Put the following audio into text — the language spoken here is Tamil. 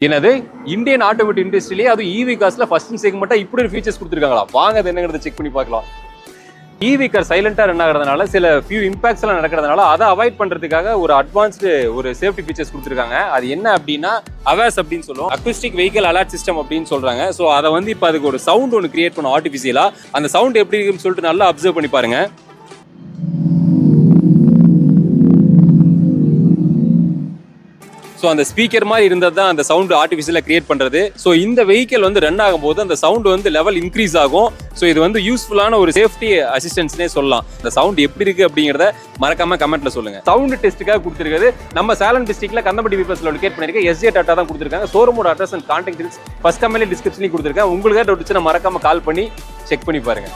என்னது இந்தியன் ஆட்டோமேட்டிவ் இண்டஸ்ட்ரியிலேயே அது ஈவி கார்ஸ்ல ஃபர்ஸ்ட் செக்மெண்ட்டா இப்படி ஒரு ஃபீச்சர்ஸ் கொடுத்துருக்காங்களா? வாங்க அது என்னங்கிறத செக் பண்ணி பார்க்கலாம். ஈவி கார் சைலண்டா ரன் ஆகிறதுனால சில ஃபியூ இம்பாக்ட்ஸ் எல்லாம் நடக்கிறதுனால அதை அவாய்ட் பண்றதுக்காக ஒரு அட்வான்ஸ்டு ஒரு சேஃப்டி ஃபீச்சர்ஸ் கொடுத்துருக்காங்க. அது என்ன அப்படின்னா அவேஸ் அப்படின்னு சொல்லுவோம், அக்யூஸ்டிக் வெஹிக்கல் அலர்ட் சிஸ்டம் அப்படின்னு சொல்றாங்க. ஸோ அதை வந்து இப்போ அதுக்கு ஒரு சவுண்ட் ஒன்று கிரியேட் பண்ணும் ஆர்டிஃபிஷியலா. அந்த சவுண்ட் எப்படி இருக்குன்னு சொல்லிட்டு நல்லா அப்சர்வ் பண்ணி பாருங்க. ஸோ அந்த ஸ்பீக்கர் மாதிரி இருந்தது தான் அந்த சவுண்ட் ஆர்டிஃபிஷியலாக கிரியேட் பண்ணுறது. ஸோ இந்த வெஹிக்கல் வந்து ரன் ஆகும்போது அந்த சவுண்ட் வந்து லெவல் இன்க்ரீஸ் ஆகும். ஸோ இது வந்து யூஸ்ஃபுல்லான ஒரு சேஃப்டி அசிஸ்டன்ஸ்னே சொல்லலாம். இந்த சவுண்ட் எப்படி இருக்கு அப்படிங்கிறத மறக்காம கமெண்ட்ல சொல்லுங்க. சவுண்ட் டெஸ்ட்டுக்காக கொடுத்துருக்காது நம்ம சேலம் டிஸ்ட்ரிக்ட்ல கந்தம்பட்டி பைபாஸ்ல லொகேட் பண்ணிருக்க எஸ்ஜே டாடா தான் கொடுத்துருக்காங்க. ஷோரூமோட address and contact details first கமெண்ட்ல டிஸ்கிரிப்ஷன்லயும் கொடுத்துருக்கேன். உங்களுக்கு டவுட் இருந்துச்சுன்னா மறக்காம கால் பண்ணி செக் பண்ணி பாருங்க.